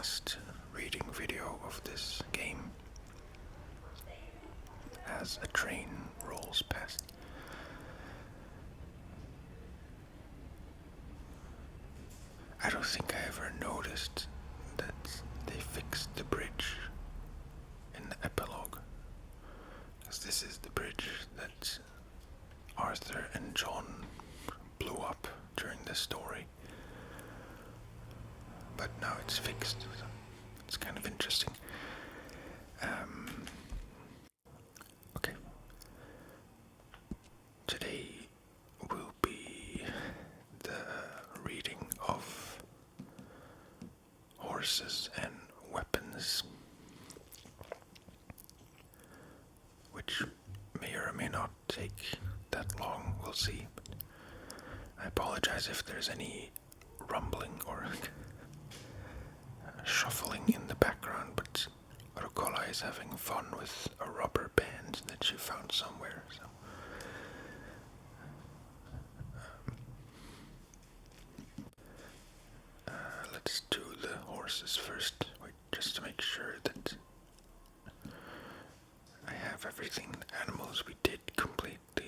last reading video of this game as a train rolls past. I don't think I ever noticed that they fixed the bridge in the epilogue, because this is the bridge that Arthur and John blew up during the story, but now it's fixed, so it's kind of interesting. Okay, today will be the reading of horses and weapons, which may or may not take that long, we'll see. But I apologize if there's any rumbling or shuffling in the background, but Rucola is having fun with a rubber band that she found somewhere. So let's do the horses first, just to make sure that I have everything. The animals we did complete. The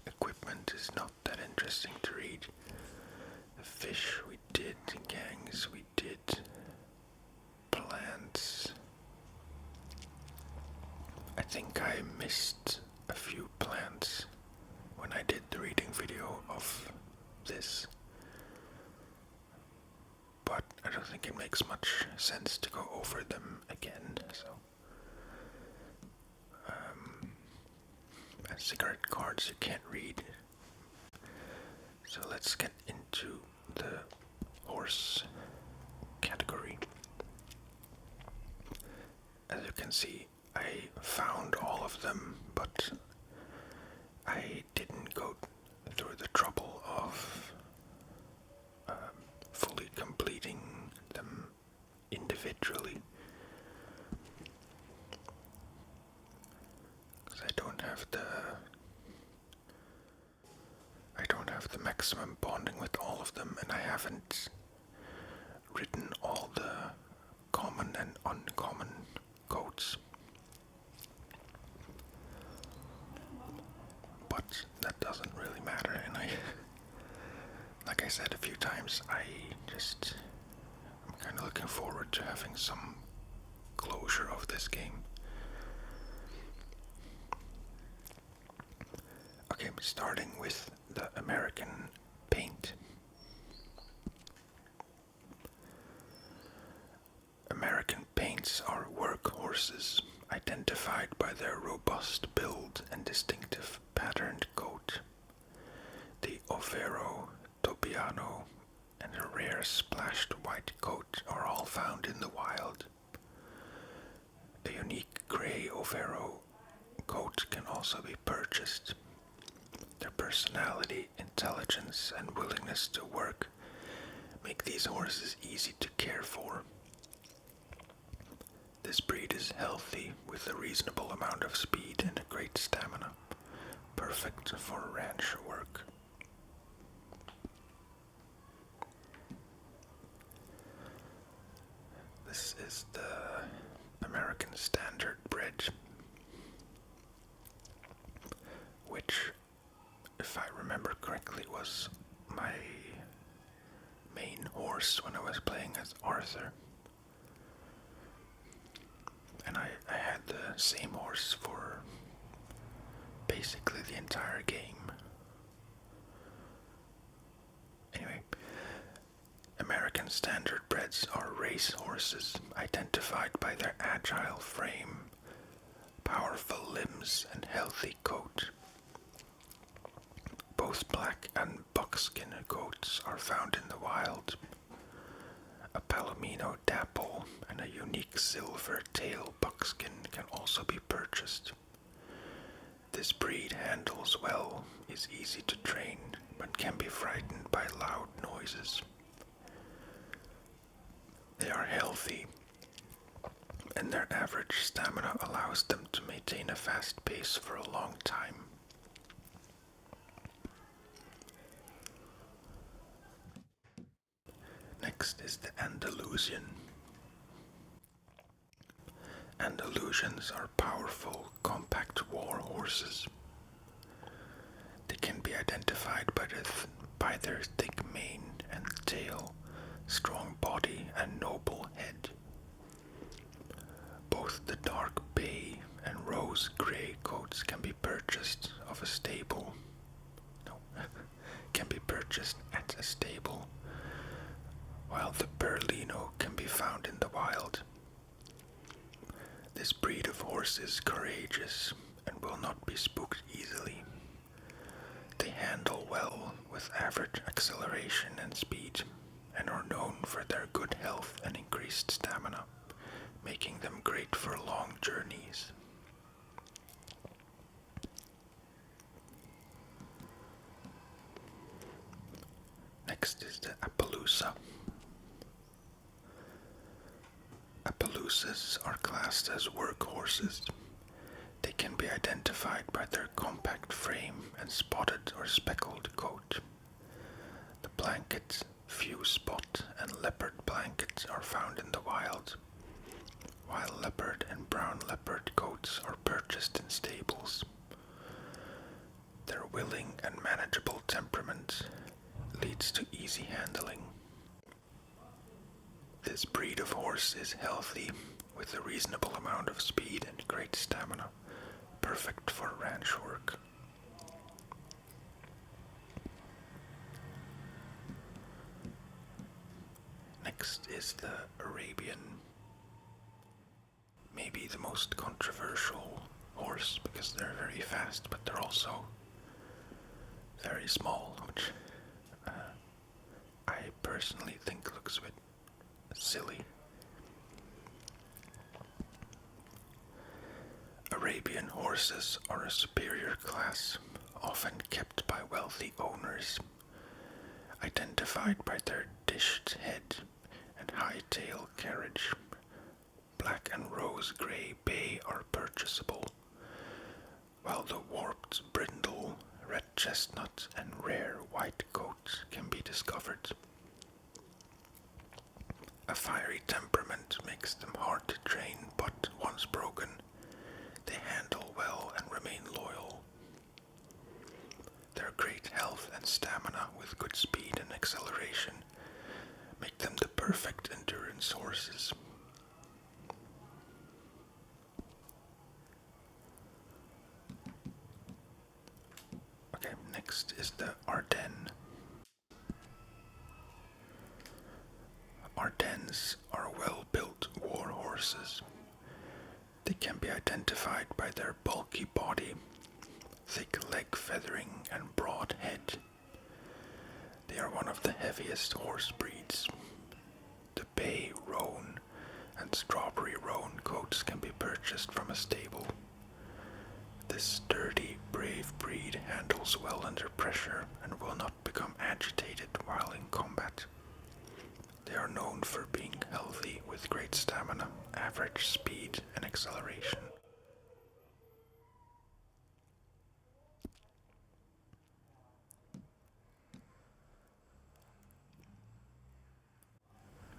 equipment is not that interesting to read. The fish we did, the gangs we did, plants. I think I missed a few plants when I did the reading video of this, but I don't think it makes much sense to go over them again, so and cigarette cards you can't read. So let's get into the horse category. As you can see, I found all of them, but I didn't go through the trouble of fully completing them individually, because I don't have the maximum bonding with all of them, and I haven't written all the common and uncommon codes. But that doesn't really matter, and like I said a few times, I'm kind of looking forward to having some closure of this game. Okay, starting with the American paint. American paints are workhorses, identified by their robust build and distinctive patterned coat. The Overo, Tobiano, and a rare splashed white coat are all found in the wild. A unique gray Overo coat can also be purchased. Their personality, intelligence, and willingness to work make these horses easy to care for. This breed is healthy, with a reasonable amount of speed and a great stamina, perfect for ranch work. This is the American Standard bred, which, if I remember correctly, was my main horse when I was playing as Arthur. And I had the same horse for basically the entire game. Anyway, American Standard breds are race horses, identified by their agile frame, powerful limbs, and healthy coat. Both black and buckskin goats are found in the wild. A Palomino dapple and a unique silver tail buckskin can also be purchased. This breed handles well, is easy to train, but can be frightened by loud noises. They are healthy, and their average stamina allows them to maintain a fast pace for a long time. Next is the Andalusian. Andalusians are powerful, compact war horses. They can be identified by their thick mane and tail, strong body, and noble head. Both the dark bay and rose grey coats can be purchased can be purchased at a stable, while the Berlino can be found in the wild. This breed of horse is courageous and will not be spooked easily. They handle well with average acceleration and speed, and are known for their good health and increased stamina, making them great for long journeys. Next is the Appaloosa. Appaloosas are classed as workhorses. They can be identified by their compact frame and spotted or speckled coat. The blanket, few spot, and leopard blankets are found in the wild, while leopard and brown leopard coats are purchased in stables. Their willing and manageable temperament leads to easy handling. This breed of horse is healthy, with a reasonable amount of speed and great stamina, perfect for ranch work. Next is the Arabian, maybe the most controversial horse because they're very fast, but they're also very small, which I personally think looks a bit silly. Arabian horses are a superior class, often kept by wealthy owners, identified by their dished head and high tail carriage. Black and rose grey bay are purchasable, while the warped brindle, red chestnut, and rare white coat can be discovered. A fiery temperament makes them hard to train, but once broken, they handle well and remain loyal. Their great health and stamina with good speed and acceleration make them the perfect endurance horses. Okay, next is the Ardennes. Ardennes are well-built war horses. They can be identified by their bulky body, thick leg feathering, and broad head. They are one of the heaviest horse breeds. The bay roan and strawberry roan coats can be purchased from a stable. This sturdy, brave breed handles well under pressure and will not become agitated while in combat. They are known for being healthy with great stamina, average speed, and acceleration.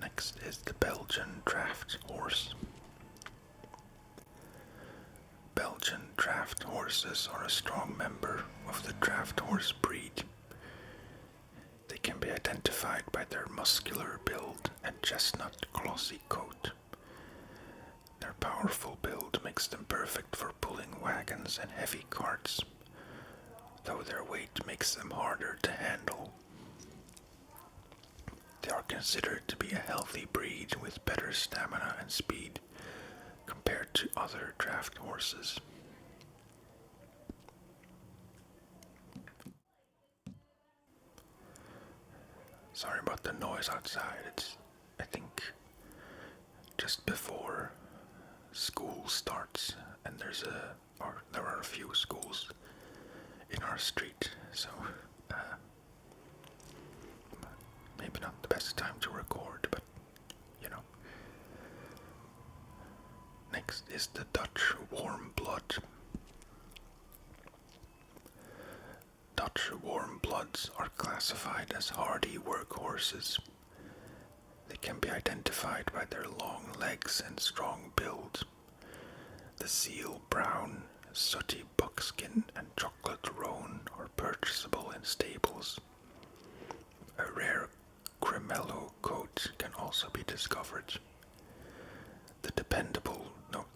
Next is the Belgian draft horse. Belgian draft horses are a strong member of the draft horse breed. They can be identified by their muscular build and chestnut glossy coat. Their powerful build makes them perfect for pulling wagons and heavy carts, though their weight makes them harder to handle. They are considered to be a healthy breed with better stamina and speed compared to other draft horses. Sorry about the noise outside. It's, I think, just before school starts, and there are a few schools in our street, so maybe not the best time to record, but you know. Next is the Dutch warm blood. Dutch warm bloods are classified as hardy workhorses. They can be identified by their long legs and strong build, The seal brown, sooty buckskin and chocolate roan are purchasable in stables. A rare cremello coat can also be discovered.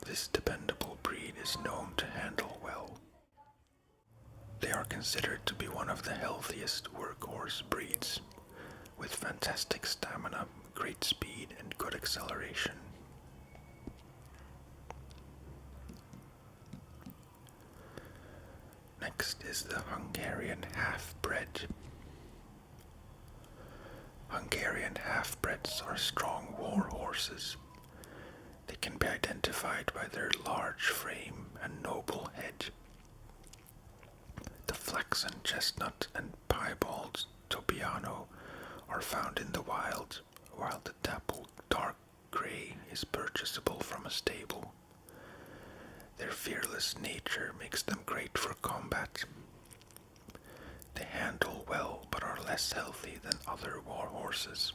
This dependable breed is known to handle well. They are considered to be one of the healthiest workhorse breeds, with fantastic stamina, great speed, and good acceleration. Next is the Hungarian half-bred. Hungarian half-breds are strong war horses. They can be identified by their large frame and noble head. The flaxen chestnut and piebald Tobiano are found in the wild, while the dappled dark grey is purchasable from a stable. Their fearless nature makes them great for combat. They handle well but are less healthy than other war horses.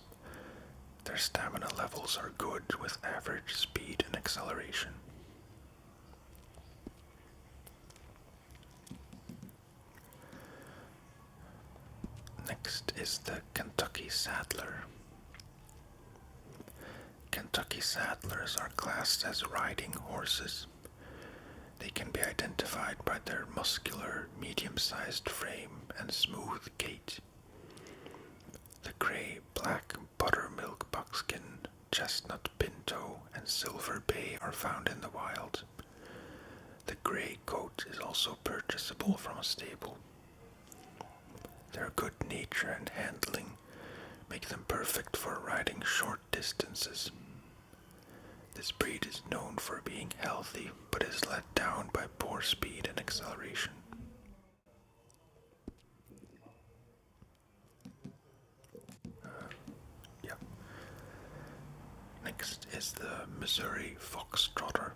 Their stamina levels are good with average speed and acceleration. Next is the Kentucky Saddler. Kentucky Saddlers are classed as riding horses. They can be identified by their muscular, medium-sized frame and smooth gait. The gray, black, buttermilk buckskin, chestnut pinto, and silver bay are found in the wild. The gray coat is also purchasable from a stable. Their good nature and handling make them perfect for riding short distances. This breed is known for being healthy, but is let down by poor speed and acceleration. Next is the Missouri Foxtrotter.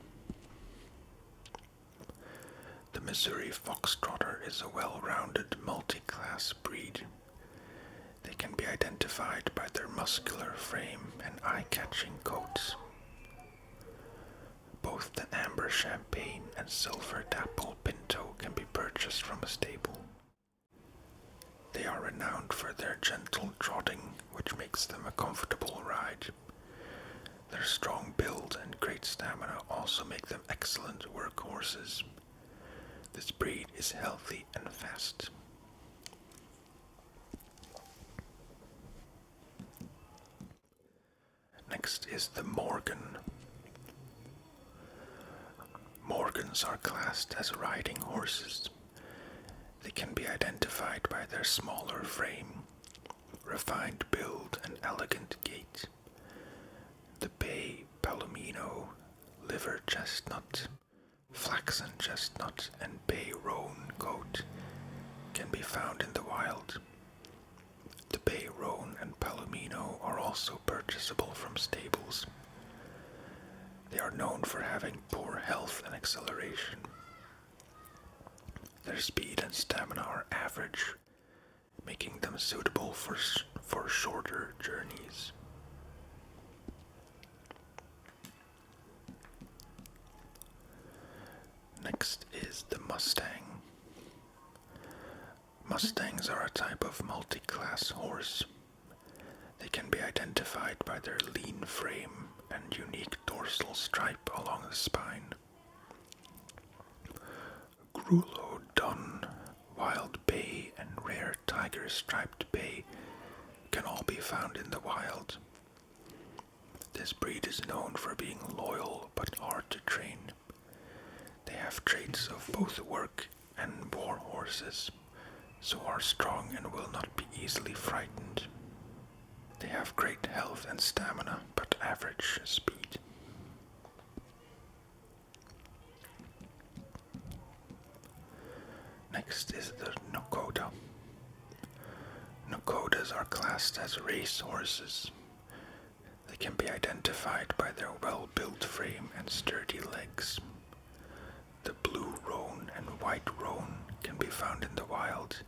The Missouri Foxtrotter is a well-rounded, multi-class breed. They can be identified by their muscular frame and eye-catching coats. Both the amber champagne and silver dapple pinto can be purchased from a stable. They are renowned for their gentle trotting, which makes them a comfortable ride. Their strong build and great stamina also make them excellent workhorses. This breed is healthy and fast. Next is the Morgan. Morgans are classed as riding horses. They can be identified by their smaller frame, refined build, and elegant gait. The bay palomino, liver chestnut, flaxen chestnut, and bay roan coat can be found in the wild. The bay roan and palomino are also purchasable from stables. They are known for having poor health and acceleration. Their speed and stamina are average, making them suitable for shorter journeys. Next is the Mustang. Mustangs are a type of multi-class horse. They can be identified by their lean frame and unique dorsal stripe along the spine. Grullo dun, wild bay, and rare tiger striped bay can all be found in the wild. This breed is known for being loyal but hard to train. They have traits of both work and war horses, so are strong and will not be easily frightened. They have great health and stamina, but average speed. Next is the Nakota. Nakotas are classed as race horses. They can be identified by their well-built frame and sturdy legs. The blue roan and white roan can be found in the wild,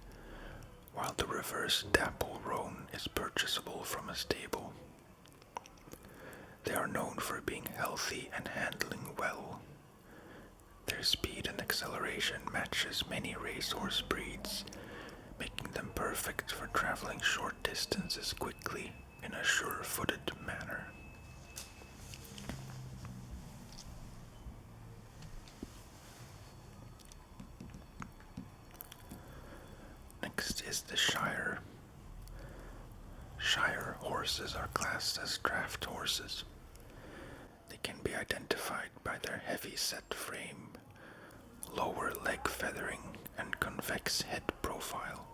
while the reverse dapple roan is purchasable from a stable. They are known for being healthy and handling well. Their speed and acceleration matches many racehorse breeds, making them perfect for traveling short distances quickly in a sure-footed manner. Next is the Shire. Shire horses are classed as draft horses. They can be identified by their heavy-set frame, lower leg feathering, and convex head profile.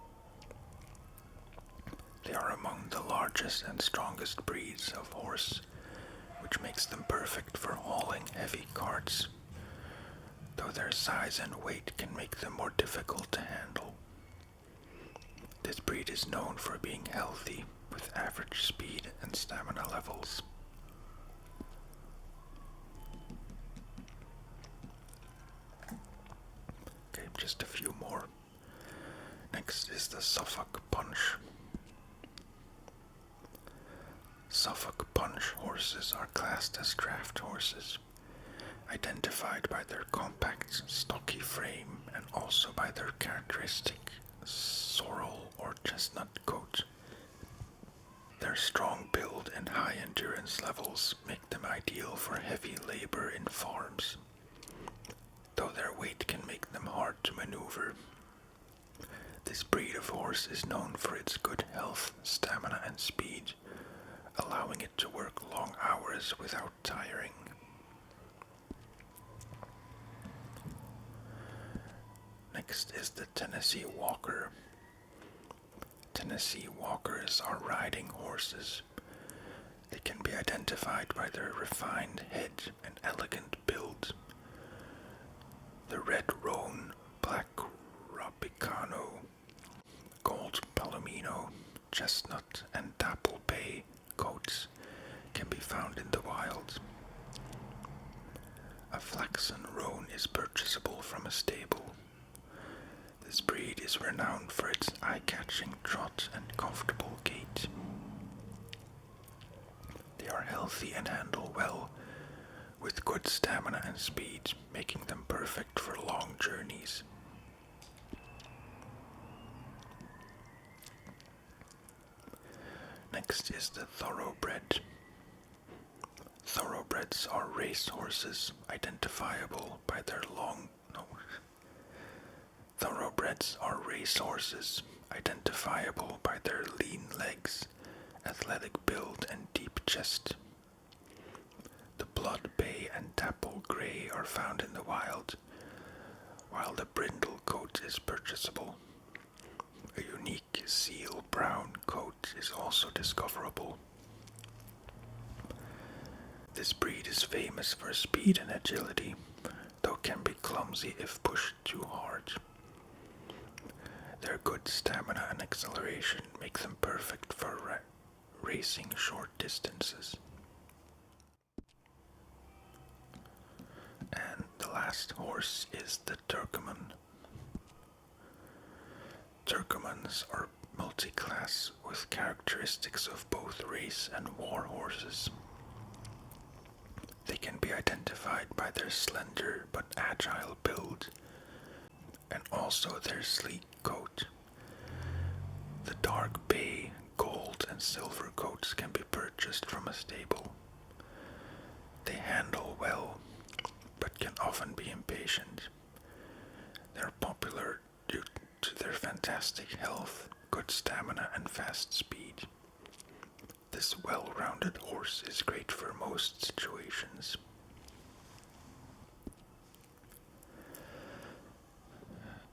They are among the largest and strongest breeds of horse, which makes them perfect for hauling heavy carts, though their size and weight can make them more difficult to handle. This breed is known for being healthy, with average speed and stamina levels. Okay, just a few more. Next is the Suffolk Punch. Suffolk Punch horses are classed as draft horses, identified by their compact, stocky frame and also by their characteristic sorrel or chestnut coat. Their strong build and high endurance levels make them ideal for heavy labor in farms, though their weight can make them hard to maneuver. This breed of horse is known for its good health, stamina, and speed, allowing it to work long hours without tiring. Next is the Tennessee Walker. Tennessee Walkers are riding horses. They can be identified by their refined head and elegant build. The red roan, black Rabicano, gold palomino, chestnut, and dapple bay coats can be found in the wild. A flaxen roan is purchasable from a stable. This breed is renowned for its eye-catching trot and comfortable gait. They are healthy and handle well, with good stamina and speed, making them perfect for long journeys. Next is the Thoroughbred. Thoroughbreds are race horses identifiable by their Thoroughbreds are race horses identifiable by their lean legs, athletic build, and deep chest. The blood bay and dapple gray are found in the wild, while the brindle coat is purchasable. A unique seal brown coat is also discoverable. This breed is famous for speed and agility, though can be clumsy if pushed too hard. Their good stamina and acceleration make them perfect for racing short distances. And the last horse is the Turcoman. Turcomans are multi-class with characteristics of both race and war horses. They can be identified by their slender but agile build, and also their sleek coat. The dark bay, gold, and silver coats can be purchased from a stable. They handle well, but can often be impatient. They're popular due to their fantastic health, good stamina, and fast speed. This well-rounded horse is great for most situations.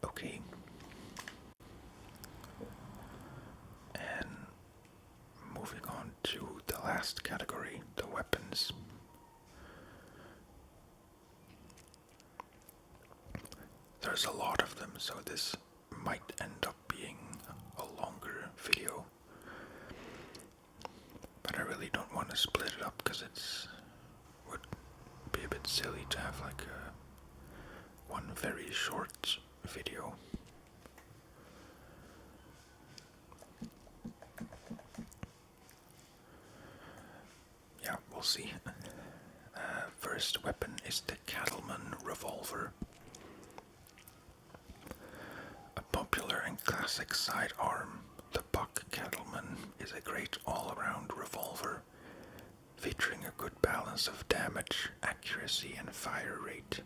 Okay. And moving on to the last category, the weapons. There's a lot of them, so this might end up being a longer video. But I really don't want to split it up because it would be a bit silly to have like one very short video. Yeah, we'll see. First weapon is the Cattleman revolver. and classic sidearm, the Buck Cattleman is a great all-around revolver, featuring a good balance of damage, accuracy, and fire rate,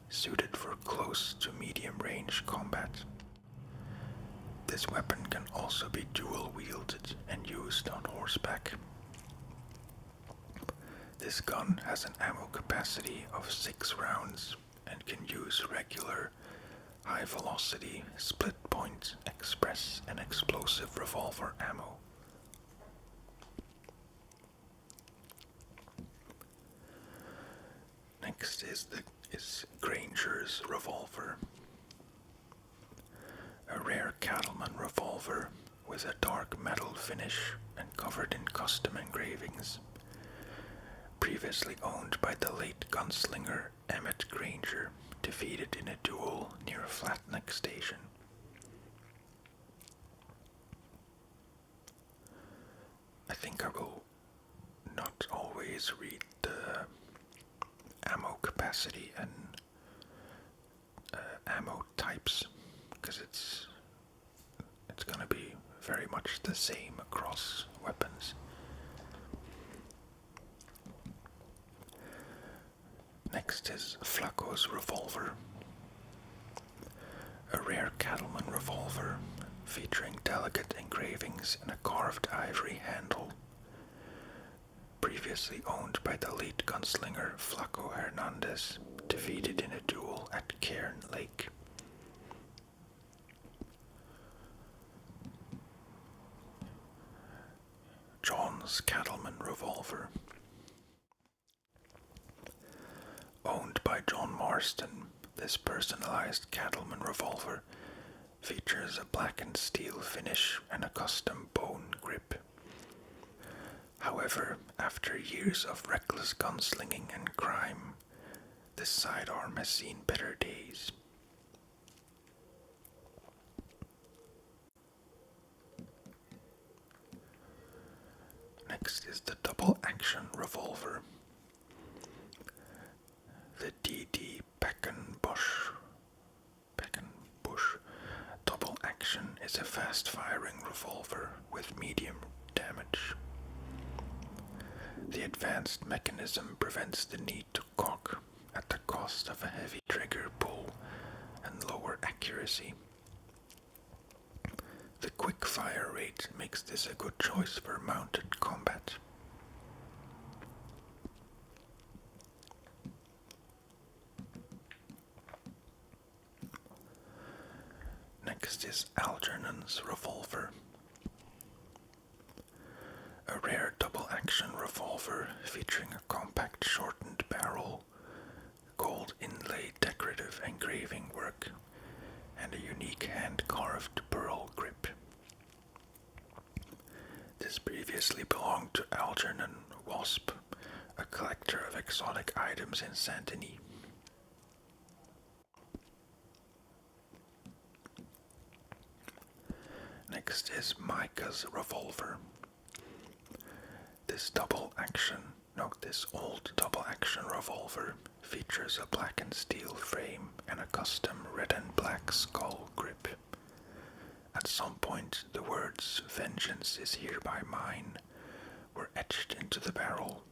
suited for close to medium-range combat. This weapon can also be dual-wielded and used on horseback. This gun has an ammo capacity of 6 rounds and can use regular, high-velocity, split-point, express, and explosive revolver ammo. Next is Granger's revolver. A rare cattleman revolver with a dark metal finish and covered in custom engravings. Previously owned by the late gunslinger Emmett Granger, defeated in a duel near Flatneck Station. I think I will not always read the ammo capacity and ammo types, because it's gonna be very much the same across weapons. Next is Flacco's revolver. A rare cattleman revolver featuring delicate engravings and a carved ivory handle. Previously owned by the late gunslinger Flacco Hernandez, defeated in a duel at Cairn Lake. John's Cattleman revolver. Owned by John Marston, this personalized cattleman revolver features a blackened steel finish and a custom bone grip. However, after years of reckless gunslinging and crime, this sidearm has seen better days. Next is the double-action revolver. The D.D. Peckenbush double action is a fast-firing revolver with medium damage. The advanced mechanism prevents the need to cock at the cost of a heavy trigger pull and lower accuracy. The quick fire rate makes this a good choice for mounted combat. Next is Algernon's revolver. A rare double-action revolver featuring a compact shortened barrel, gold inlay decorative engraving work, and a unique hand-carved pearl grip. This previously belonged to Algernon Wasp, a collector of exotic items in Saint-Denis. Next is Micah's revolver. This old double-action revolver features a black and steel frame and a custom red and black skull grip. At some point, the words "Vengeance is hereby mine" were etched into the barrel.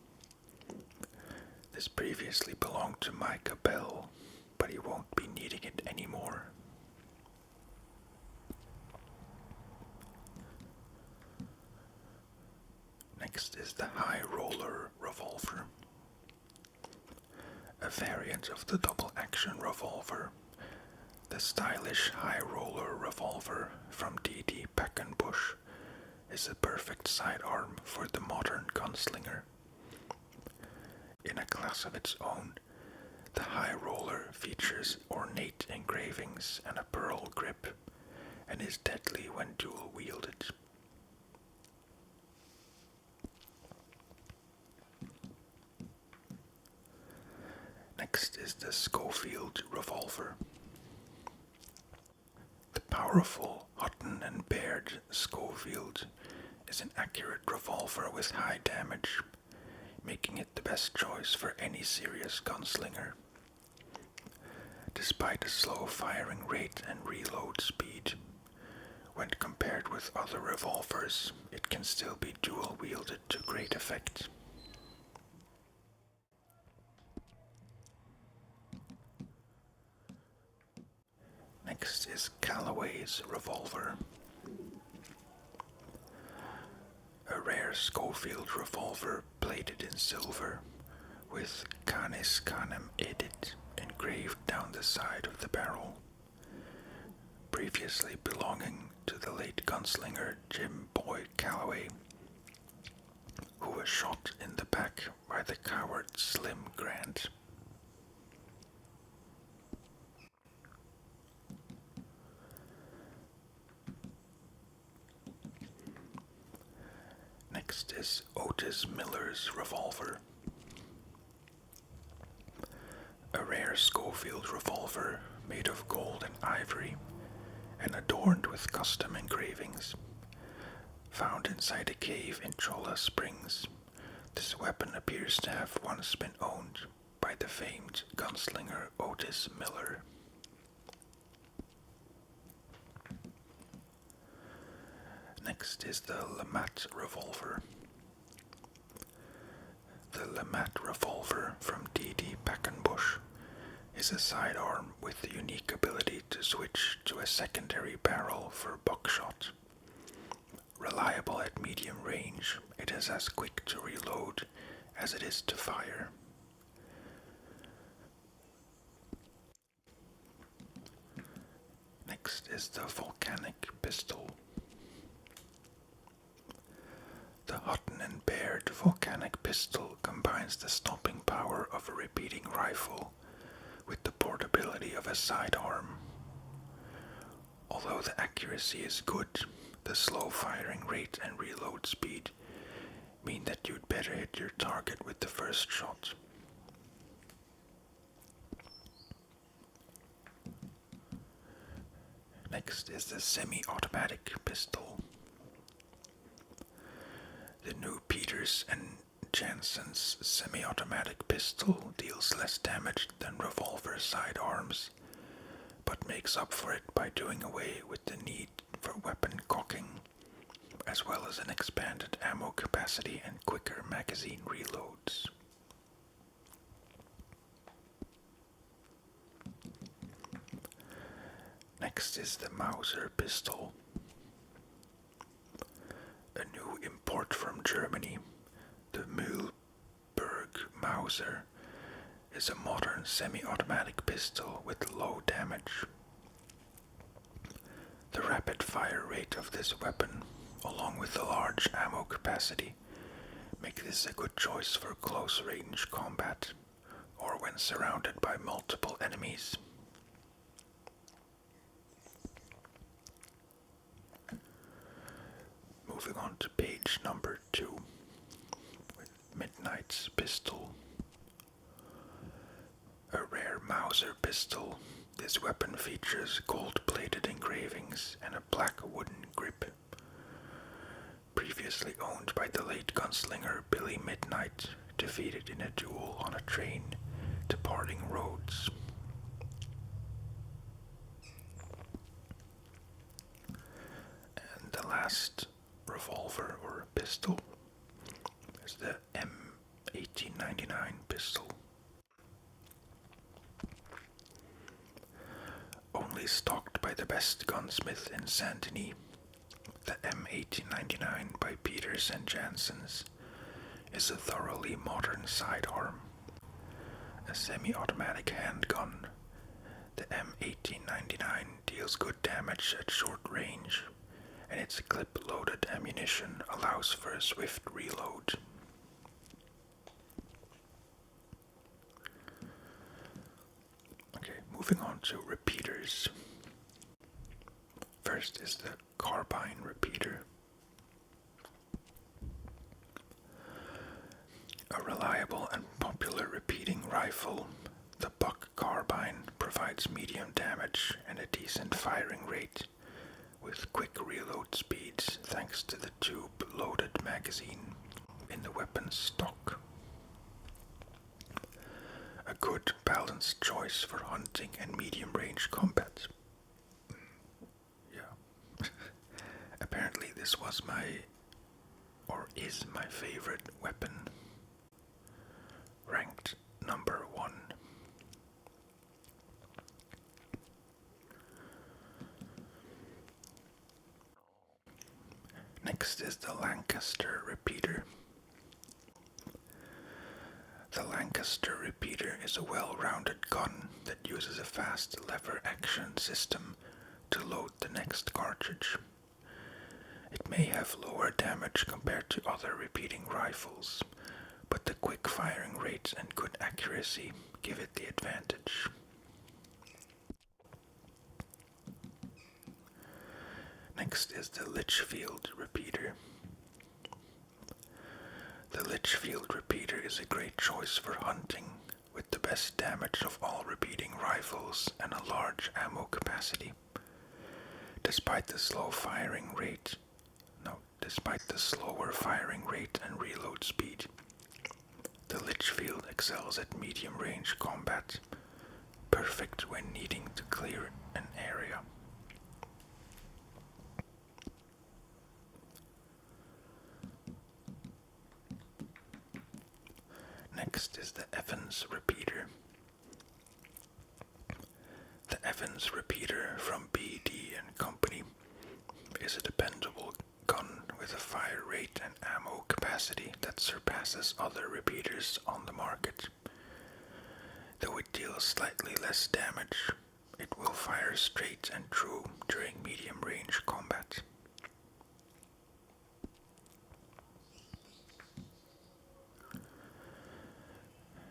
This previously belonged to Micah Bell, but he won't be needing it anymore. Next is the High Roller revolver. A variant of the double-action revolver, the stylish High Roller revolver from D.D. Peckenbush is a perfect sidearm for the modern gunslinger. In a class of its own, the High Roller features ornate engravings and a pearl grip, and is deadly when dual-wielded. Next is the Schofield revolver. The powerful Hutton and Baird Schofield is an accurate revolver with high damage, making it the best choice for any serious gunslinger. Despite a slow firing rate and reload speed, When compared with other revolvers, it can still be dual-wielded to great effect. Next is Callaway's revolver. A rare Schofield revolver plated in silver, with Canis Canem Edit engraved down the side of the barrel. Previously belonging to the late gunslinger Jim Boy Callaway, who was shot in the back by the coward Slim Grant. Next is Otis Miller's revolver. A rare Schofield revolver made of gold and ivory and adorned with custom engravings. Found inside a cave in Cholla Springs, this weapon appears to have once been owned by the famed gunslinger Otis Miller. Next is the Lamette revolver. The Lamette revolver from D.D. Packenbush is a sidearm with the unique ability to switch to a secondary barrel for buckshot. Reliable at medium range, it is as quick to reload as it is to fire. Next is the volcanic pistol. The Hutton and Baird volcanic pistol combines the stopping power of a repeating rifle with the portability of a sidearm. Although the accuracy is good, the slow firing rate and reload speed mean that you'd better hit your target with the first shot. Next is the semi-automatic pistol. The new Peters and Jansen's semi-automatic pistol deals less damage than revolver sidearms, but makes up for it by doing away with the need for weapon cocking, as well as an expanded ammo capacity and quicker magazine reloads. Next is the Mauser pistol. A new import from Germany, the Mühlberg Mauser is a modern semi-automatic pistol with low damage. The rapid fire rate of this weapon, along with the large ammo capacity, make this a good choice for close-range combat, or when surrounded by multiple enemies. Moving on to page number 2, with Midnight's pistol. A rare Mauser pistol, this weapon features gold-plated engravings and a black wooden grip. Previously owned by the late gunslinger Billy Midnight, defeated in a duel on a train departing Rhodes. And the last revolver or pistol is the M1899 pistol. Only stocked by the best gunsmith in Saint Denis, the M1899 by Peters and Jansen's is a thoroughly modern sidearm. A semi-automatic handgun, the M1899 deals good damage at short range, and its clip-loaded ammunition allows for a swift reload. Okay, moving on to repeaters. First is the carbine repeater. A reliable and popular repeating rifle, the Buck carbine provides medium damage and a decent firing rate, with quick reload speeds thanks to the tube-loaded magazine in the weapon's stock. A good balanced choice for hunting and medium-range combat. Yeah. This was is my favorite weapon. Ranked number 1. Next is the Lancaster repeater. The Lancaster repeater is a well-rounded gun that uses a fast lever action system to load the next cartridge. It may have lower damage compared to other repeating rifles, but the quick firing rate and good accuracy give it the advantage. Next is the Litchfield repeater. The Litchfield repeater is a great choice for hunting, with the best damage of all repeating rifles and a large ammo capacity. Despite the slower firing rate and reload speed, the Litchfield excels at medium-range combat, perfect when needing to clear an area. Next is the Evans repeater. The Evans repeater from BD and Company is a dependable gun with a fire rate and ammo capacity that surpasses other repeaters on the market. Though it deals slightly less damage, it will fire straight and true during medium-range combat.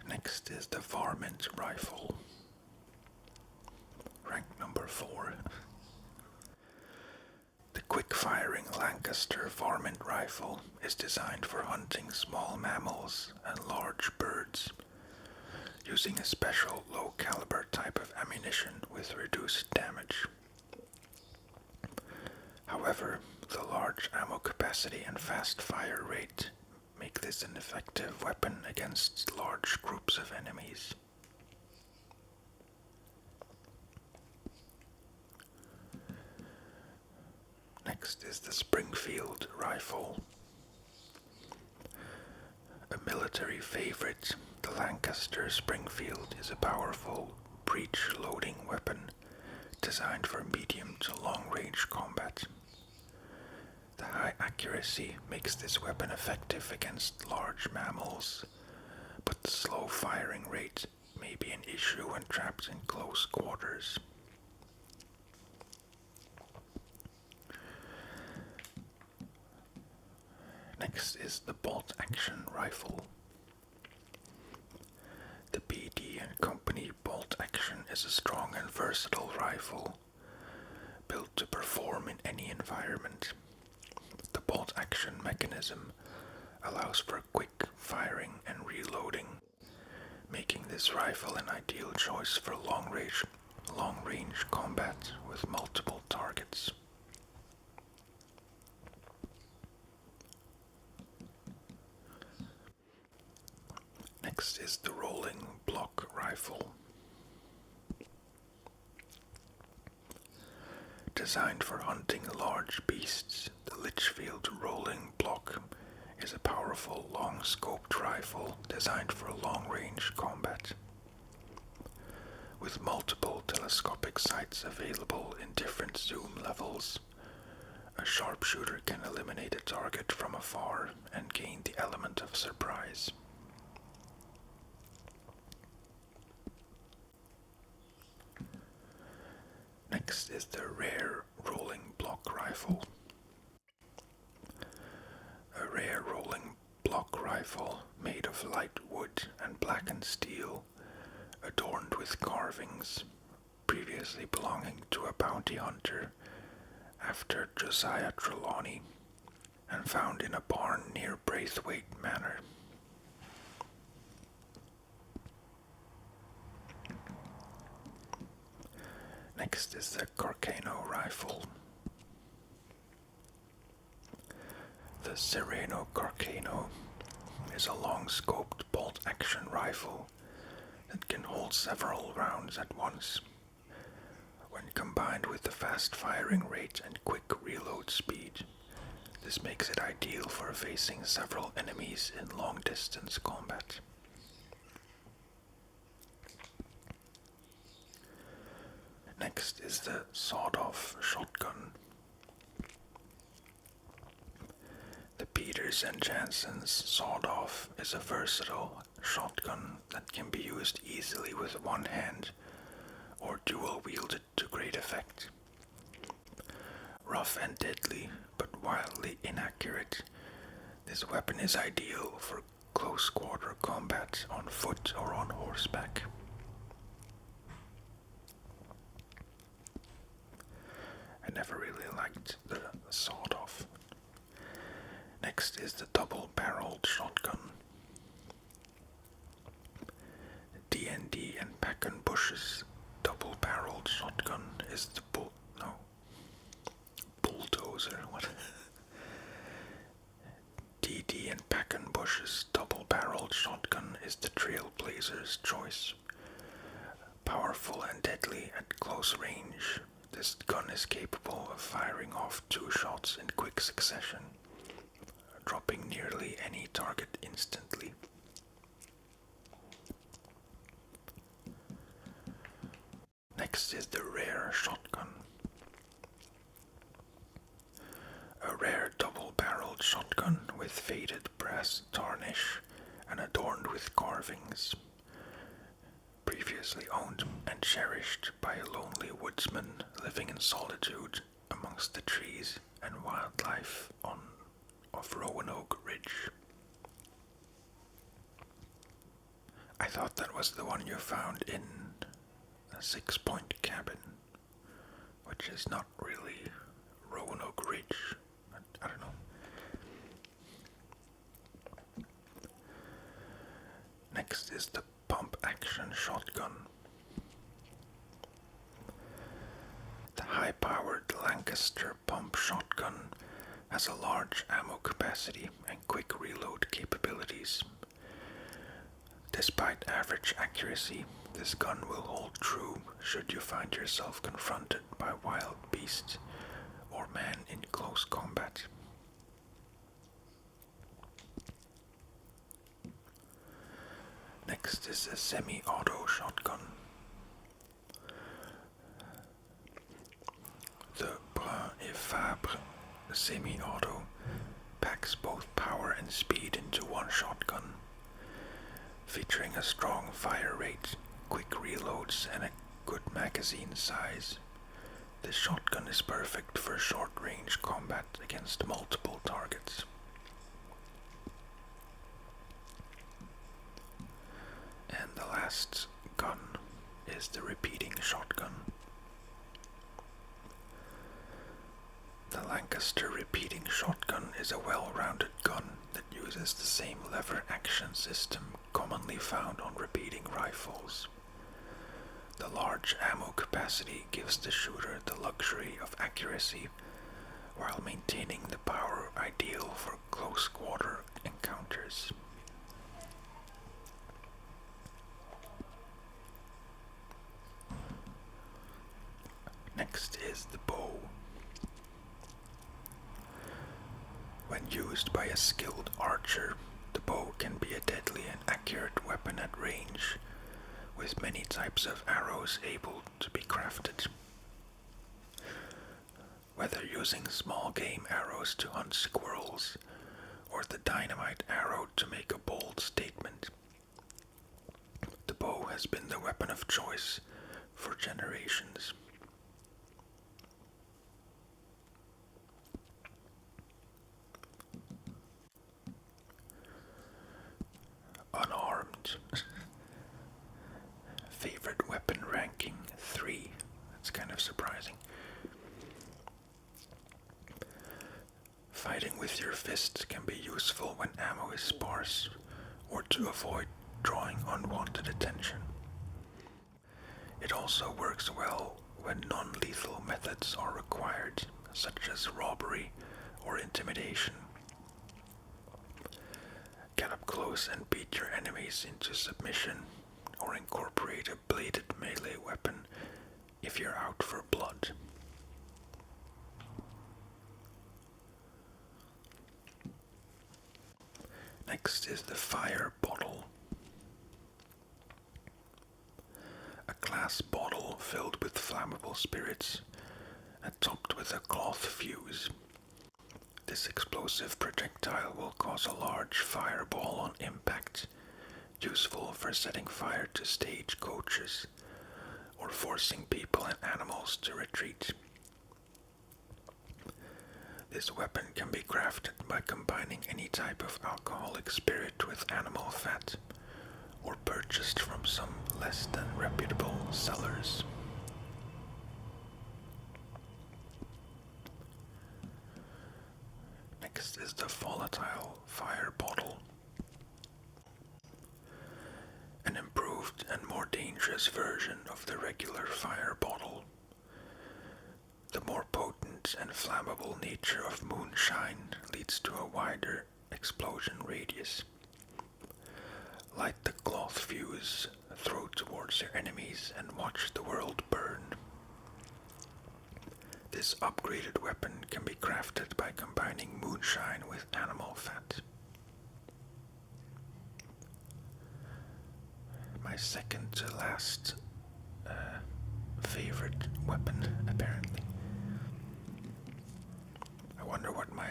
Next is the Varmint rifle, rank number 4. The quick-firing Lancaster Varmint rifle is designed for hunting small mammals and large birds, using a special low-caliber type of ammunition with reduced damage. However, the large ammo capacity and fast fire rate make this an effective weapon against large groups of enemies. Next is the Springfield rifle. A military favorite, the Lancaster Springfield is a powerful breech-loading weapon designed for medium to long-range combat. The high accuracy makes this weapon effective against large mammals, but the slow firing rate may be an issue when trapped in close quarters. Next is the bolt-action rifle. The BD and Company bolt-action is a strong and versatile rifle, built to perform in any environment. The bolt-action mechanism allows for quick firing and reloading, making this rifle an ideal choice for long-range combat with multiple targets. Next is the rolling block rifle. Designed for hunting large beasts, the Litchfield rolling block is a powerful long-scoped rifle designed for long-range combat. With multiple telescopic sights available in different zoom levels, a sharpshooter can eliminate a target from afar and gain the element of surprise. Next is the rare rolling block rifle. A rare rolling block rifle made of light wood and blackened steel, adorned with carvings, previously belonging to a bounty hunter after Josiah Trelawney, and found in a barn near Braithwaite Manor. Next is the Carcano rifle. The Sereno Carcano is a long-scoped bolt-action rifle that can hold several rounds at once. When combined with the fast firing rate and quick reload speed, This makes it ideal for facing several enemies in long-distance combat. Next is the sawed-off shotgun. The Peters and Jansen's sawed-off is a versatile shotgun that can be used easily with one hand or dual-wielded to great effect. Rough and deadly, but wildly inaccurate, this weapon is ideal for close-quarter combat on foot or on horseback. I never really liked the sawed-off. Next is the double-barreled shotgun. D&D and Packenbush's double-barreled shotgun is the bulldozer. What? DD and Packenbush's double-barreled shotgun is the trailblazer's choice. Powerful and deadly at close range, this gun is capable of firing off 2 shots in quick succession, dropping nearly any target instantly. Next is the rare shotgun. A rare double-barreled shotgun with faded brass tarnish and adorned with carvings. Previously owned and cherished by a lonely woodsman living in solitude amongst the trees and wildlife of Roanoke Ridge. I thought that was the one you found in a 6 Point cabin, which is not really Roanoke Ridge. I don't know. Next is the pump-action shotgun. The high-powered Lancaster pump shotgun has a large ammo capacity and quick reload capabilities. Despite average accuracy, this gun will hold true should you find yourself confronted by wild beast or man in close combat. Next is a semi-auto shotgun. The Brun et Fabre semi-auto packs both power and speed into one shotgun, featuring a strong fire rate, quick reloads, and a good magazine size. This shotgun is perfect for short-range combat against multiple targets. And the last gun is the repeating shotgun. The Lancaster repeating shotgun is a well-rounded gun that uses the same lever action system commonly found on repeating rifles. The large ammo capacity gives the shooter the luxury of accuracy while maintaining the power ideal for close-quarter encounters. Next is the bow. When used by a skilled archer, the bow can be a deadly and accurate weapon at range, with many types of arrows able to be crafted. Whether using small game arrows to hunt squirrels, or the dynamite arrow to make a bold statement, the bow has been the weapon of choice for generations. Unarmed. Favorite weapon ranking 3. That's kind of surprising. Fighting with your fists can be useful when ammo is sparse or to avoid drawing unwanted attention. It also works well when non-lethal methods are required, such as robbery or intimidation. Get up close and beat your enemies into submission, or incorporate a bladed melee weapon if you're out for blood. Next is the fire bottle. A glass bottle filled with flammable spirits and topped with a cloth fuse. This explosive projectile will cause a large fireball on impact, useful for setting fire to stagecoaches or forcing people and animals to retreat. This weapon can be crafted by combining any type of alcoholic spirit with animal fat, or purchased from some less than reputable sellers. Next is the volatile fire bottle. An improved and more dangerous version of the regular fire bottle. The more potent and flammable nature of moonshine leads to a wider explosion radius. Light the cloth fuse, throw towards your enemies, and watch the world burn. This upgraded weapon can be crafted by combining moonshine with animal fat. My second to last favorite weapon, apparently. I wonder what my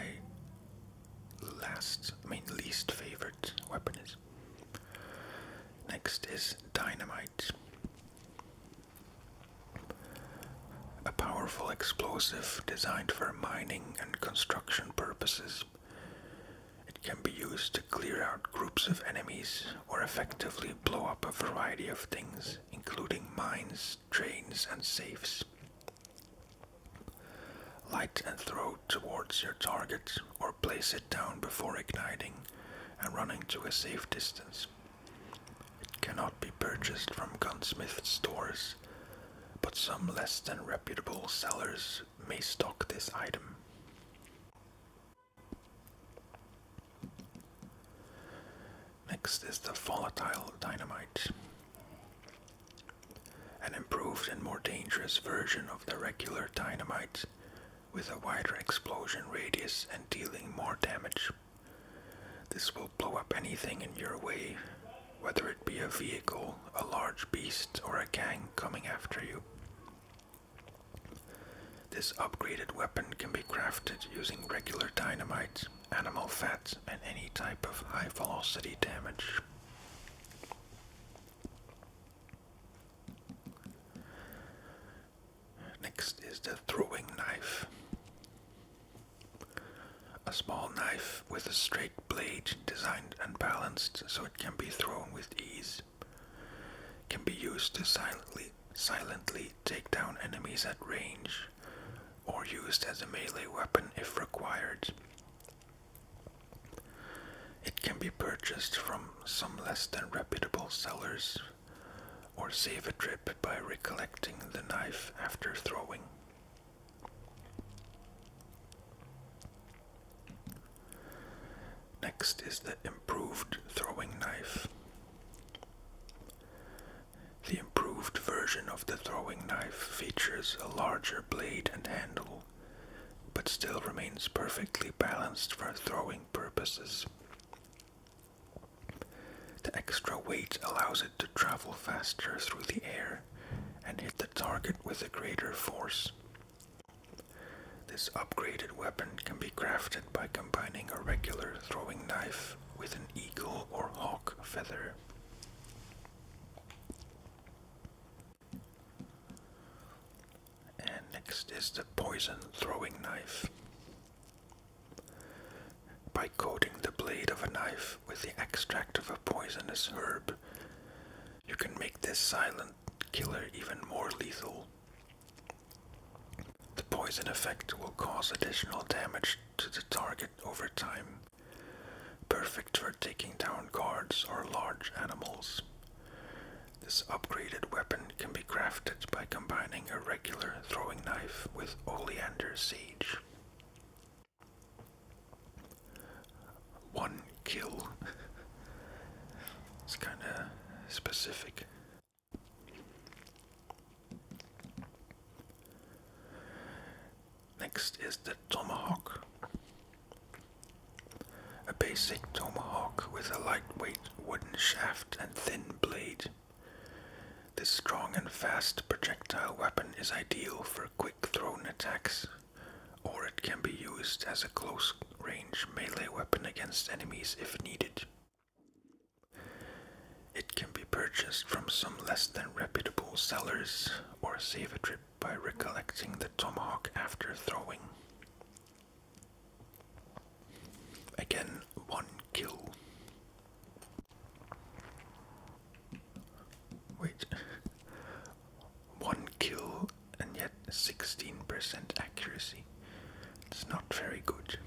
least favorite weapon is. Next is dynamite. A powerful explosive designed for mining and construction purposes. It can be used to clear out groups of enemies or effectively blow up a variety of things, including mines, trains, and safes. Light and throw towards your target or place it down before igniting and running to a safe distance. It cannot be purchased from gunsmith stores, but some less than reputable sellers may stock this item. Next is the volatile dynamite. An improved and more dangerous version of the regular dynamite, with a wider explosion radius and dealing more damage. This will blow up anything in your way, whether it be a vehicle, a large beast, or a gang coming after you. This upgraded weapon can be crafted using regular dynamite, animal fat, and any type of high-velocity damage. Next is the throwing knife. A small knife with a straight blade designed and balanced so it can be thrown with ease. Can be used to silently take down enemies at range, or used as a melee weapon if required. It can be purchased from some less than reputable sellers, or save a trip by recollecting the knife after throwing. Next is the improved throwing knife. The improved version of the throwing knife features a larger blade and handle, but still remains perfectly balanced for throwing purposes. The extra weight allows it to travel faster through the air and hit the target with a greater force. This upgraded weapon can be crafted by combining a regular throwing knife with an eagle or hawk feather. And next is the poison throwing knife. By coating the blade of a knife with the extract of a poisonous herb, you can make this silent killer even more lethal. The poison effect will cause additional damage to the target over time, perfect for taking down guards or large animals. This upgraded weapon can be crafted by combining a regular throwing knife with oleander sage. One kill. It's kinda specific. Next is the tomahawk. A basic tomahawk with a lightweight wooden shaft and thin blade. This strong and fast projectile weapon is ideal for quick thrown attacks, or it can be used as a close-range melee weapon against enemies if needed. It can be purchased from some less than reputable sellers, or save a trip by recollecting the tomahawk after throwing. Again, 1 kill. Wait. 1 kill and yet 16% accuracy. It's not very good.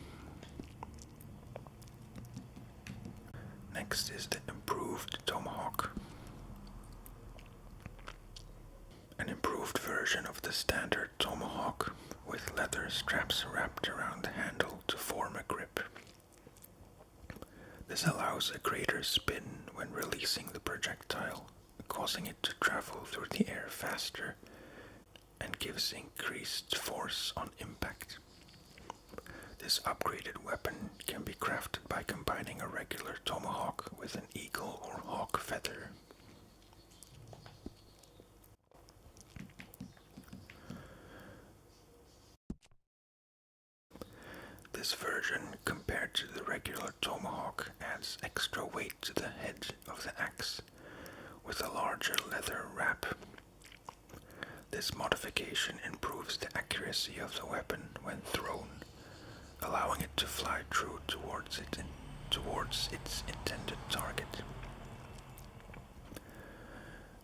Next is the improved tomahawk. An improved version of the standard tomahawk with leather straps wrapped around the handle to form a grip. This allows a greater spin when releasing the projectile, causing it to travel through the air faster and gives increased force on impact. This upgraded weapon can be crafted by combining a regular tomahawk with an eagle or hawk feather. This version, compared to the regular tomahawk, adds extra weight to the head of the axe with a larger leather wrap. This modification improves the accuracy of the weapon when thrown, allowing it to fly true towards its intended target.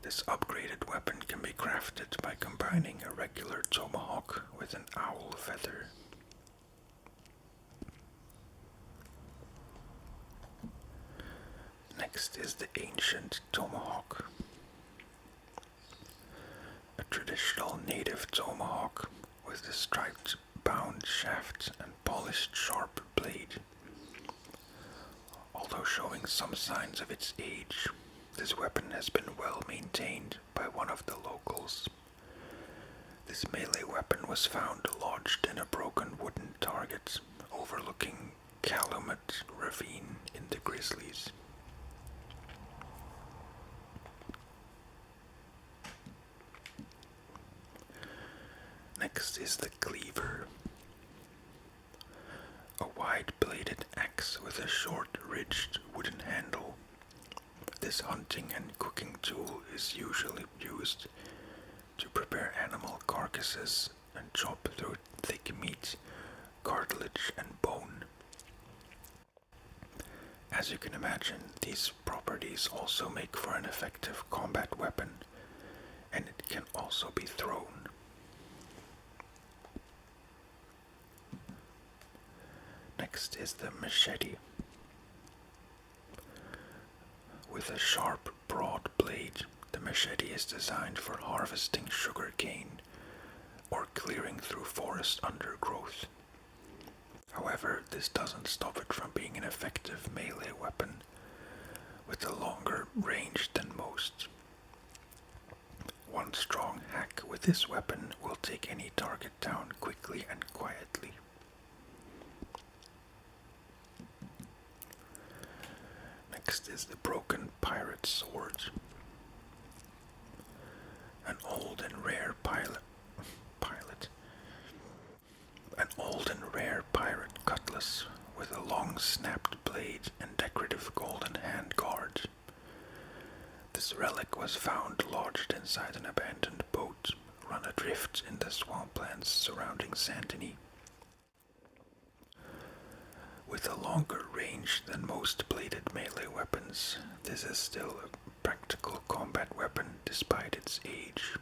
This upgraded weapon can be crafted by combining a regular tomahawk with an owl feather. Next is the ancient tomahawk. A traditional native tomahawk with a striped bound shaft and polished sharp blade. Although showing some signs of its age, this weapon has been well maintained by one of the locals. This melee weapon was found lodged in a broken wooden target overlooking Calumet Ravine in the Grizzlies. Next is the cleaver. A wide-bladed axe with a short-ridged wooden handle. This hunting and cooking tool is usually used to prepare animal carcasses and chop through thick meat, cartilage, and bone. As you can imagine, these properties also make for an effective combat weapon, and it can also be thrown. Next is the machete. With a sharp, broad blade, the machete is designed for harvesting sugar cane or clearing through forest undergrowth. However, this doesn't stop it from being an effective melee weapon with a longer range than most. One strong hack with this weapon will take any target down quickly and quietly. Next is the broken pirate sword. An old and rare pirate cutlass with a long snapped blade and decorative golden handguard. This relic was found lodged inside an abandoned boat run adrift in the swamplands surrounding Santony. With a longer range than most bladed melee weapons, this is still a practical combat weapon despite its age.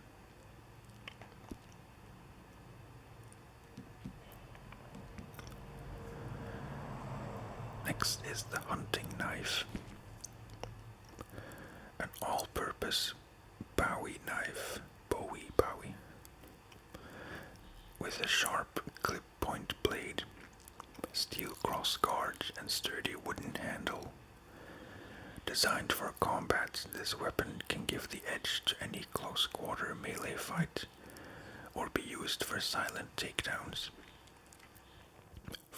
Next is the hunting knife. An all-purpose bowie knife, bowie, with a sharp clip-point blade, steel crossguard, and sturdy wooden handle. Designed for combat, this weapon can give the edge to any close-quarter melee fight, or be used for silent takedowns.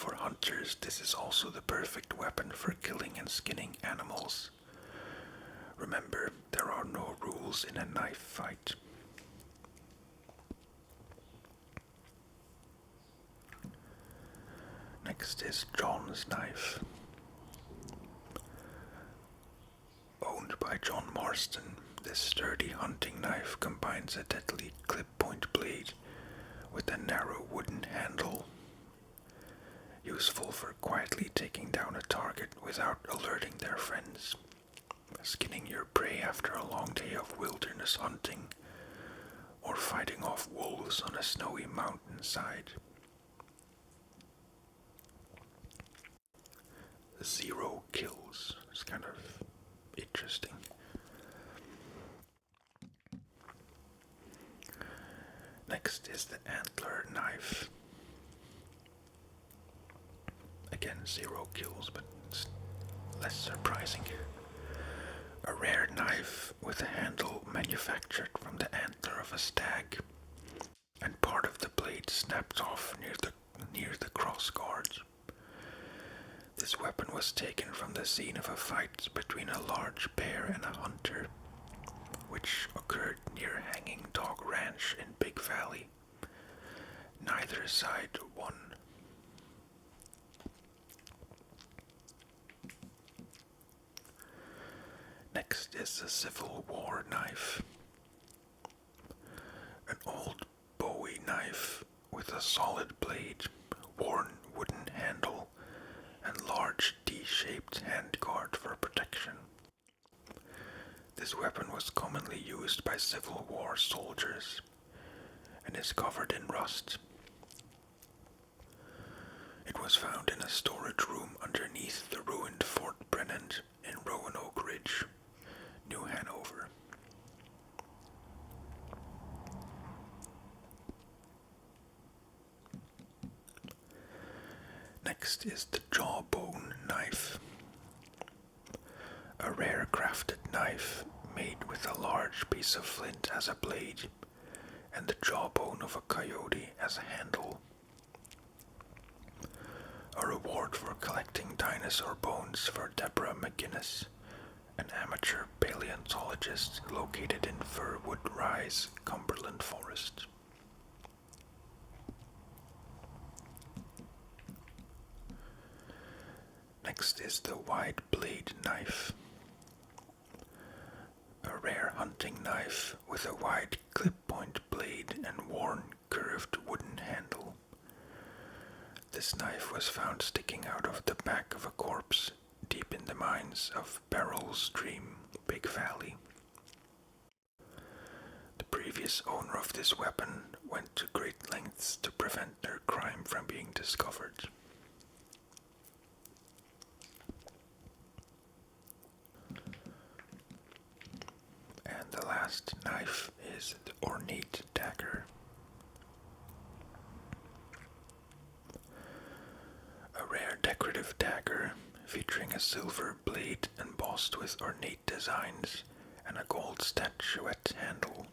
For hunters, this is also the perfect weapon for killing and skinning animals. Remember, there are no rules in a knife fight. Next is John's knife. Owned by John Marston, this sturdy hunting knife combines a deadly clip-point blade with a narrow wooden handle, useful for quietly taking down a target without alerting their friends, skinning your prey after a long day of wilderness hunting, or fighting off wolves on a snowy mountainside. 0 kills. It's kind of interesting. Next is the antler knife. Again, 0 kills, but it's less surprising. A rare knife with a handle manufactured from the antler of a stag, and part of the blade snapped off near the cross guards. This weapon was taken from the scene of a fight between a large bear and a hunter, which occurred near Hanging Dog Ranch in Big Valley. Neither side won. Next is the Civil War knife. An old Bowie knife with a solid blade, worn wooden handle, and large D-shaped handguard for protection. This weapon was commonly used by Civil War soldiers and is covered in rust. It was found in a storage room underneath the ruined Fort Brennan in Roanoke Ridge, New Hanover. Next is the jawbone knife. A rare crafted knife made with a large piece of flint as a blade and the jawbone of a coyote as a handle. A reward for collecting dinosaur bones for Deborah McGinnis, an amateur paleontologist located in Firwood Rise, Cumberland Forest. Next is the wide blade knife. A rare hunting knife with a wide clip-point blade and worn curved wooden handle. This knife was found sticking out of the back of a corpse deep in the mines of Beryl Stream, Big Valley. The previous owner of this weapon went to great lengths to prevent their crime from being discovered. And the last knife is the ornate dagger. A rare decorative dagger featuring a silver blade embossed with ornate designs and a gold statuette handle.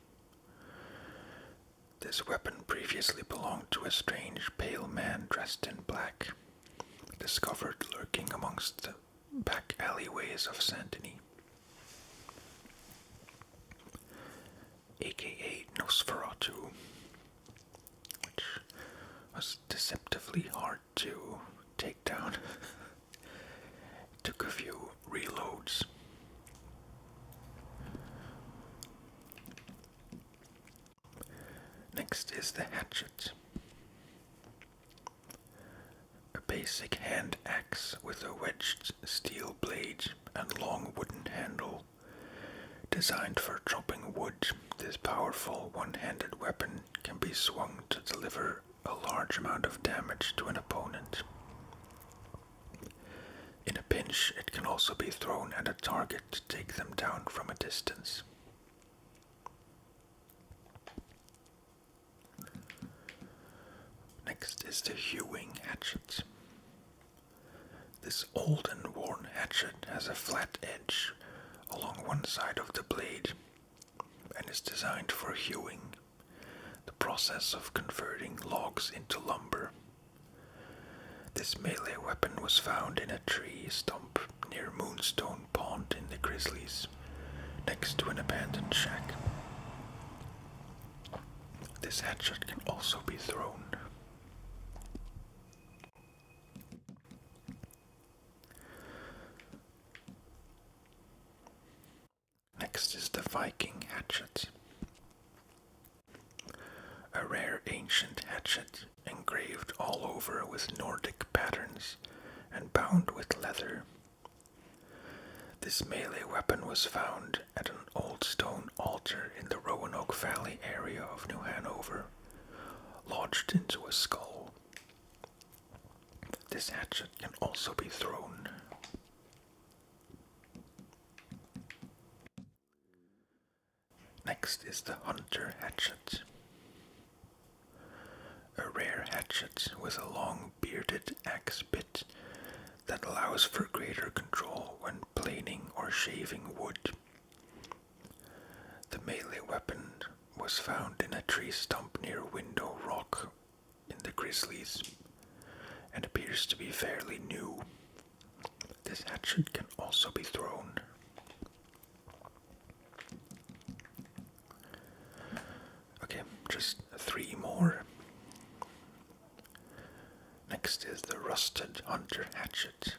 This weapon previously belonged to a strange pale man dressed in black, discovered lurking amongst the back alleyways of Saint-Denis, aka Nosferatu, which was deceptively hard to take down. Took a few reloads. Next is the hatchet. A basic hand axe with a wedged steel blade and long wooden handle. Designed for chopping wood, this powerful one-handed weapon can be swung to deliver a large amount of damage to an opponent. In a pinch, it can also be thrown at a target to take them down from a distance. Next is the hewing hatchet. This old and worn hatchet has a flat edge along one side of the blade and is designed for hewing, the process of converting logs into lumber. This melee weapon was found in a tree stump near Moonstone Pond in the Grizzlies, next to an abandoned shack. This hatchet can also be thrown. Next is the Viking hatchet. A rare ancient hatchet engraved all over with Nordic patterns and bound with leather. This melee weapon was found at an old stone altar in the Roanoke Valley area of New Hanover, lodged into a skull. This hatchet can also be thrown. Next is the Hunter hatchet. A rare hatchet with a long bearded axe bit that allows for greater control when planing or shaving wood. The melee weapon was found in a tree stump near Window Rock in the Grizzlies and appears to be fairly new. This hatchet can also be thrown. Okay, just 3 more. Next is the Rusted Hunter hatchet.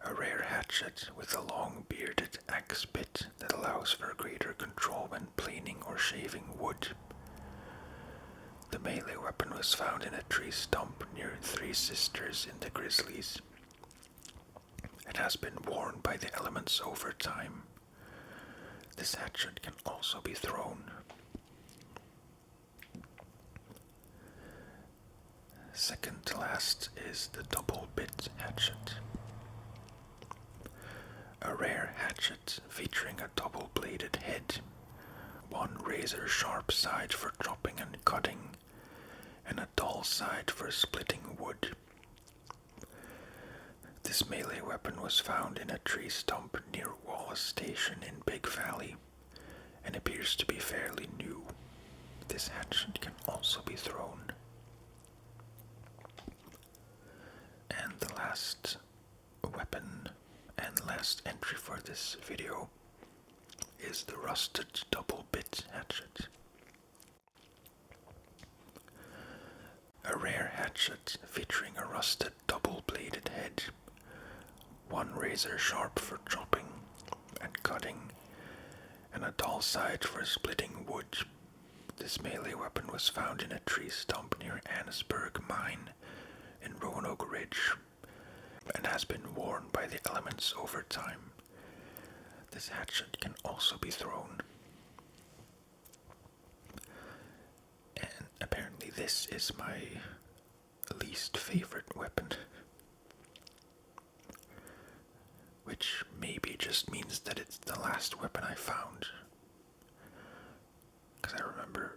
A rare hatchet with a long bearded axe bit that allows for greater control when planing or shaving wood. The melee weapon was found in a tree stump near Three Sisters in the Grizzlies. It has been worn by the elements over time. This hatchet can also be thrown. Second to last is the Double Bit hatchet. A rare hatchet featuring a double-bladed head, one razor-sharp side for chopping and cutting, and a dull side for splitting wood. This melee weapon was found in a tree stump near Wallace Station in Big Valley, and appears to be fairly new. This hatchet can also be thrown. And the last weapon and last entry for this video is the Rusted Double Bit hatchet. A rare hatchet featuring a rusted double-bladed head, one razor sharp for chopping and cutting, and a dull side for splitting wood. This melee weapon was found in a tree stump near Annisburg Mine in Roanoke Ridge, and has been worn by the elements over time. This hatchet can also be thrown. And apparently this is my least favorite weapon, which maybe just means that it's the last weapon I found. Because I remember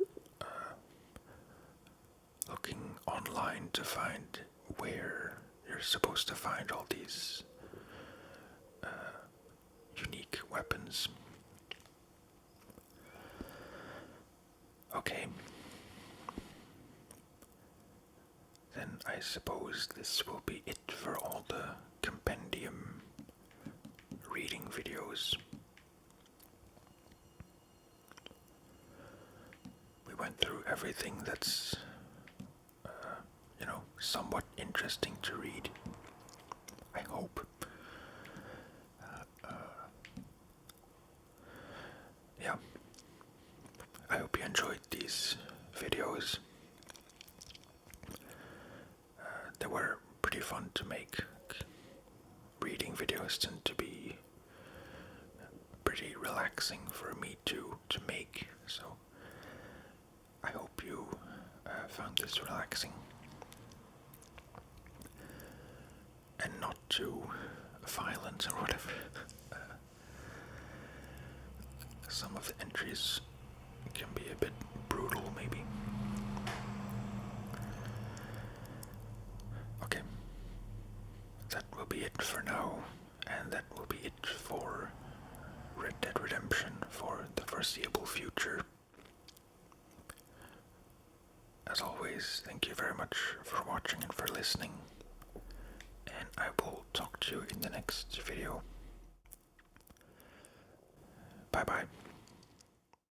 looking online to find where you're supposed to find all these unique weapons. Okay. Then I suppose this will be it for all the compendium reading videos. We went through everything that's somewhat interesting to read. I hope. Yeah. I hope you enjoyed these videos. They were pretty fun to make. Reading videos tend to be pretty relaxing for me to make, so I hope you found this relaxing. And not too violent or whatever. Some of the entries can be a bit brutal, maybe. Okay. That will be it for now, and that will be it for Red Dead Redemption for the foreseeable future. As always, thank you very much for watching. watching and for listening. And I will talk to you in the next video. Bye bye.